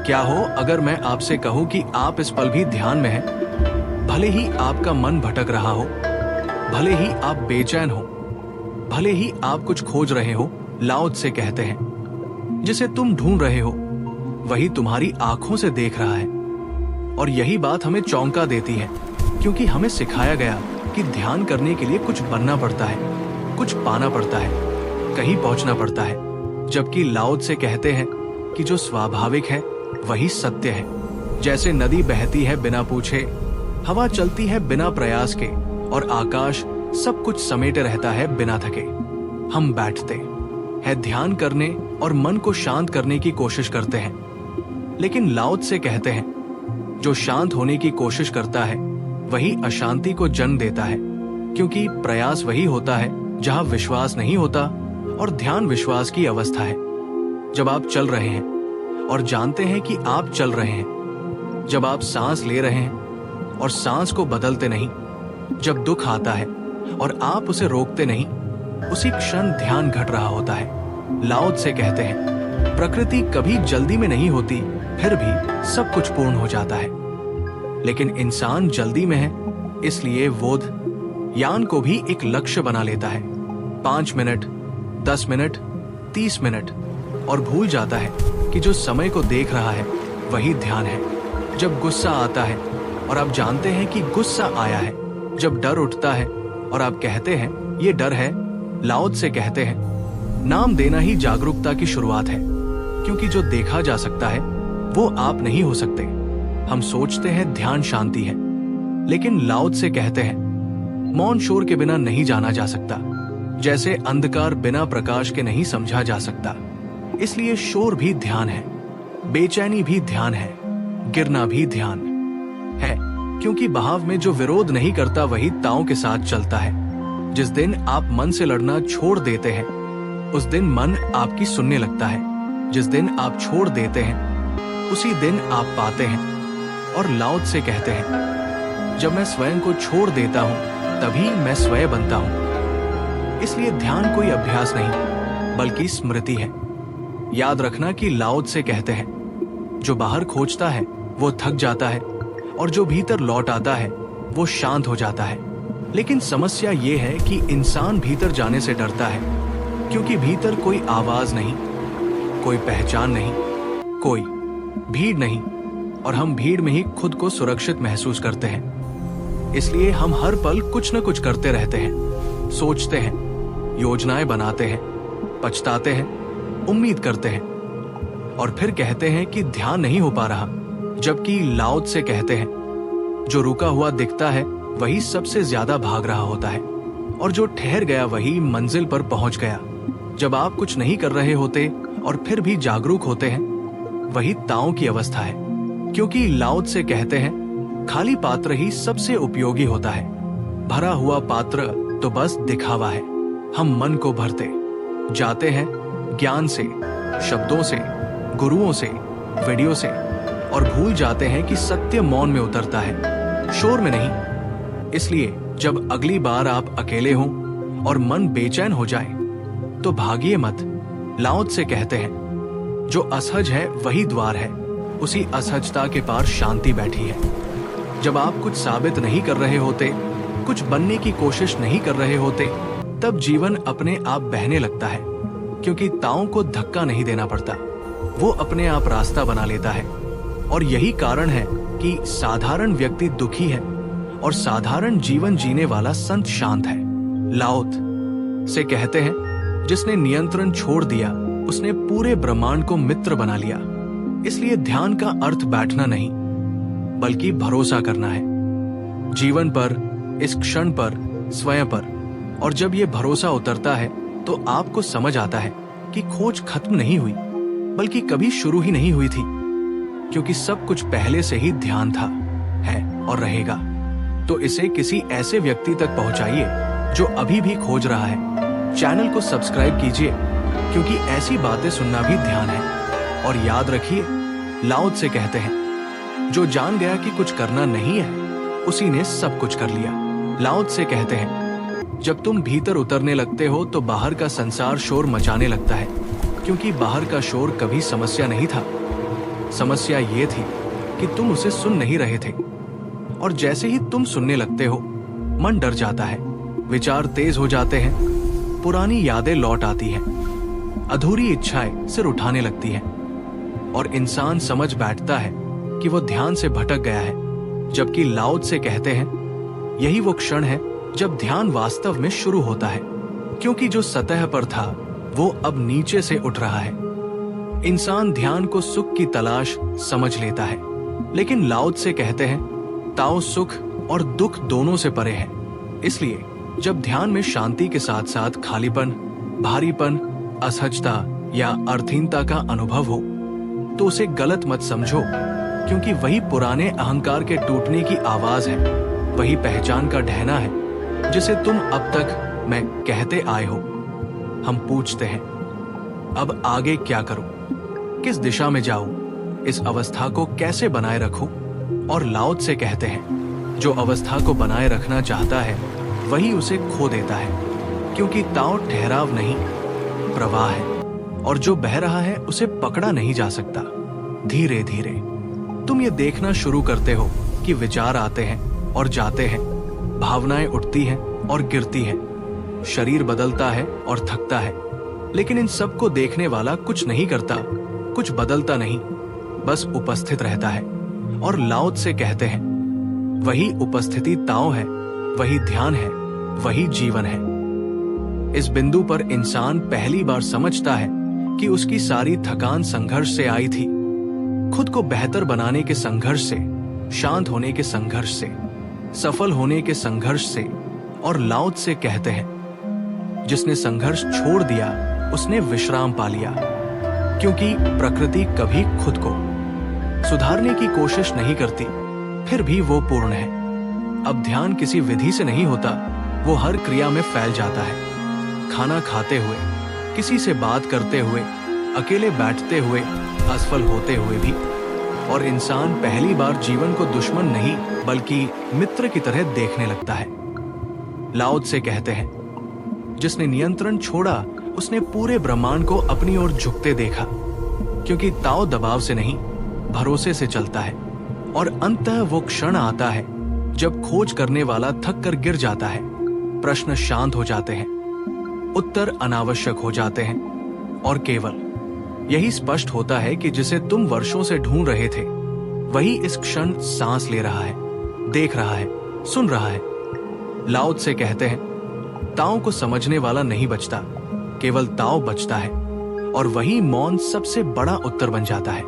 क्या हो अगर मैं आपसे कहूं कि आप इस पल भी ध्यान में हैं? भले ही आपका मन भटक रहा हो, भले ही आप बेचैन हो, भले ही आप कुछ खोज रहे हो, लाओ त्से कहते हैं जिसे तुम ढूंढ रहे हो वही तुम्हारी आंखों से देख रहा है। और यही बात हमें चौंका देती है, क्योंकि हमें सिखाया गया कि ध्यान करने के लिए कुछ बनना पड़ता है, कुछ पाना पड़ता है, कहीं पहुंचना पड़ता है। जबकि लाओ त्से कहते हैं कि जो स्वाभाविक है वही सत्य है। जैसे नदी बहती है बिना पूछे, हवा चलती है बिना प्रयास के, और आकाश सब कुछ समेटे रहता है बिना थके। हम बैठते हैं ध्यान करने और मन को शांत करने की कोशिश करते हैं, लेकिन लाओ त्से कहते हैं जो शांत होने की कोशिश करता है वही अशांति को जन्म देता है, क्योंकि प्रयास वही होता है जहां विश्वास नहीं होता, और ध्यान विश्वास की अवस्था है। जब आप चल रहे हैं और जानते हैं कि आप चल रहे हैं, जब आप सांस ले रहे हैं और सांस को बदलते नहीं, जब दुख आता है और आप उसे रोकते नहीं, उसी क्षण ध्यान घट रहा होता है। लाओ त्से कहते हैं प्रकृति कभी जल्दी में नहीं होती, फिर भी सब कुछ पूर्ण हो जाता है। लेकिन इंसान जल्दी में है, इसलिए बोध यान को भी एक लक्ष्य बना लेता है, 5 मिनट, 10 मिनट, 30 मिनट, और भूल जाता है कि जो समय को देख रहा है वही ध्यान है। जब गुस्सा आता है और आप जानते हैं कि गुस्सा आया है, जब डर उठता है और आप कहते हैं ये डर है, लाओ त्से कहते हैं नाम देना ही जागरूकता की शुरुआत है, क्योंकि जो देखा जा सकता है वो आप नहीं हो सकते। हम सोचते हैं ध्यान शांति है, लेकिन लाओ त्से कहते हैं मौन शोर के बिना नहीं जाना जा सकता, जैसे अंधकार बिना प्रकाश के नहीं समझा जा सकता। इसलिए शोर भी ध्यान है, बेचैनी भी ध्यान है, गिरना भी ध्यान है, क्योंकि बहाव में जो विरोध नहीं करता वही ताओ के साथ चलता है। जिस दिन आप मन से लड़ना छोड़ देते हैं, उस दिन मन आपकी सुनने लगता है। जिस दिन आप छोड़ देते हैं, उसी दिन आप पाते हैं। और लाओ त्से कहते हैं जब मैं स्वयं को छोड़ देता हूं, तभी मैं स्वयं बनता हूं। इसलिए ध्यान कोई अभ्यास नहीं, बल्कि स्मृति है। याद रखना कि लाओ त्से कहते हैं जो बाहर खोजता है वो थक जाता है, और जो भीतर लौट आता है वो शांत हो जाता है। लेकिन समस्या ये है कि इंसान भीतर जाने से डरता है, क्योंकि भीतर कोई आवाज नहीं, कोई पहचान नहीं, कोई भीड़ नहीं, और हम भीड़ में ही खुद को सुरक्षित महसूस करते हैं। इसलिए हम हर पल कुछ न कुछ करते रहते हैं, सोचते हैं, योजनाएं बनाते हैं, पछताते हैं, उम्मीद करते हैं, और फिर कहते हैं कि ध्यान नहीं हो पा रहा। जबकि लाओ त्से कहते हैं जो रुका हुआ दिखता है वही सबसे ज्यादा भाग रहा होता है, और जो ठहर गया वही मंजिल पर पहुंच गया। जब आप कुछ नहीं कर रहे होते और फिर भी जागरूक होते हैं, वही ताओ की अवस्था है, क्योंकि लाओ त्से कहते हैं खाली पात्र ही सबसे उपयोगी होता है, भरा हुआ पात्र तो बस दिखावा है। हम मन को भरते जाते हैं ज्ञान से, शब्दों से, गुरुओं से, वीडियो से, और भूल जाते हैं कि सत्य मौन में उतरता है, शोर में नहीं। इसलिए जब अगली बार आप अकेले हों और मन बेचैन हो जाए, तो भागिए मत। लाओ त्से कहते हैं जो असहज है वही द्वार है, उसी असहजता के पार शांति बैठी है। जब आप कुछ साबित नहीं कर रहे होते, कुछ बनने की कोशिश नहीं कर रहे होते, तब जीवन अपने आप बहने लगता है, क्योंकि ताओ को धक्का नहीं देना पड़ता, वो अपने आप रास्ता बना लेता है। और यही कारण है कि साधारण व्यक्ति दुखी है और साधारण जीवन जीने वाला संत शांत है। लाओ त्से कहते हैं जिसने नियंत्रण छोड़ दिया उसने पूरे ब्रह्मांड को मित्र बना लिया। इसलिए ध्यान का अर्थ बैठना नहीं, बल्कि भरोसा करना है, जीवन पर, इस क्षण पर, स्वयं पर। और जब ये भरोसा उतरता है तो आपको समझ आता है कि खोज खत्म नहीं हुई, बल्कि कभी शुरू ही नहीं हुई थी, क्योंकि सब कुछ पहले से ही ध्यान था, है और रहेगा। तो इसे किसी ऐसे व्यक्ति तक पहुंचाइए जो अभी भी खोज रहा है। चैनल को सब्सक्राइब कीजिए, क्योंकि ऐसी बातें सुनना भी ध्यान है। और याद रखिए, लाओ त्से कहते हैं जो जान गया कि कुछ करना नहीं है, उसी ने सब कुछ कर लिया। लाओ त्से कहते हैं जब तुम भीतर उतरने लगते हो तो बाहर का संसार शोर मचाने लगता है, क्योंकि बाहर का शोर कभी समस्या नहीं था। समस्या ये थी कि तुम उसे सुन नहीं रहे थे, और जैसे ही तुम सुनने लगते हो मन डर जाता है, विचार तेज हो जाते हैं, पुरानी यादें लौट आती हैं, अधूरी इच्छाएं सिर उठाने लगती हैं, और इंसान समझ बैठता है कि वो ध्यान से भटक गया है। जबकि लाओ त्से कहते हैं यही वो क्षण है जब ध्यान वास्तव में शुरू होता है, क्योंकि जो सतह पर था वो अब नीचे से उठ रहा है। इंसान ध्यान को सुख की तलाश समझ लेता है, लेकिन लाओ त्से कहते हैं ताओ सुख और दुख दोनों से परे है। इसलिए जब ध्यान में शांति के साथ साथ खालीपन, भारीपन, असहजता या अर्थहीनता का अनुभव हो तो उसे गलत मत समझो, क्योंकि वही पुराने अहंकार के टूटने की आवाज है, वही पहचान का ढहना है जिसे तुम अब तक मैं कहते आए हो। हम पूछते हैं अब आगे क्या करूं, किस दिशा में जाऊं, इस अवस्था को कैसे बनाए रखूं? और लाओ त्से कहते हैं जो अवस्था को बनाए रखना चाहता है वही उसे खो देता है, क्योंकि ताओ ठहराव नहीं प्रवाह है, और जो बह रहा है उसे पकड़ा नहीं जा सकता। धीरे धीरे तुम ये देखना शुरू करते हो कि विचार आते हैं और जाते हैं, भावनाएं उठती हैं और गिरती हैं, शरीर बदलता है और थकता है, लेकिन इन सब को देखने वाला कुछ नहीं करता, कुछ बदलता नहीं, बस उपस्थित रहता है। और लाओ त्से कहते हैं वही उपस्थिति ताओ है, वही ध्यान है, वही जीवन है। इस बिंदु पर इंसान पहली बार समझता है कि उसकी सारी थकान संघर्ष से आई थी, खुद को बेहतर बनाने के संघर्ष से, शांत होने के संघर्ष से, सफल होने के संघर्ष से। और लाओ त्से कहते हैं जिसने संघर्ष छोड़ दिया उसने विश्राम पा लिया, क्योंकि प्रकृति कभी खुद को सुधारने की कोशिश नहीं करती, फिर भी वो पूर्ण है। अब ध्यान किसी विधि से नहीं होता, वो हर क्रिया में फैल जाता है। खाना खाते हुए, किसी से बात करते हुए, अकेले बैठते हुए, असफल होते हुए भी। और इंसान पहली बार जीवन को दुश्मन नहीं बल्कि मित्र की तरह देखने लगता है। लाओ त्से कहते हैं जिसने नियंत्रण छोड़ा उसने पूरे ब्रह्मांड को अपनी ओर झुकते देखा, क्योंकि ताओ दबाव से नहीं भरोसे से चलता है। और अंततः वो क्षण आता है जब खोज करने वाला थक कर गिर जाता है, प्रश्न शांत हो जाते हैं, उत्तर अनावश्यक हो जाते हैं, और केवल यही स्पष्ट होता है कि जिसे तुम वर्षों से ढूंढ रहे थे वही इस क्षण सांस ले रहा है, देख रहा है, सुन रहा है। लाओ त्से कहते हैं ताओ को समझने वाला नहीं बचता, केवल ताओ बचता है, और वही मौन सबसे बड़ा उत्तर बन जाता है।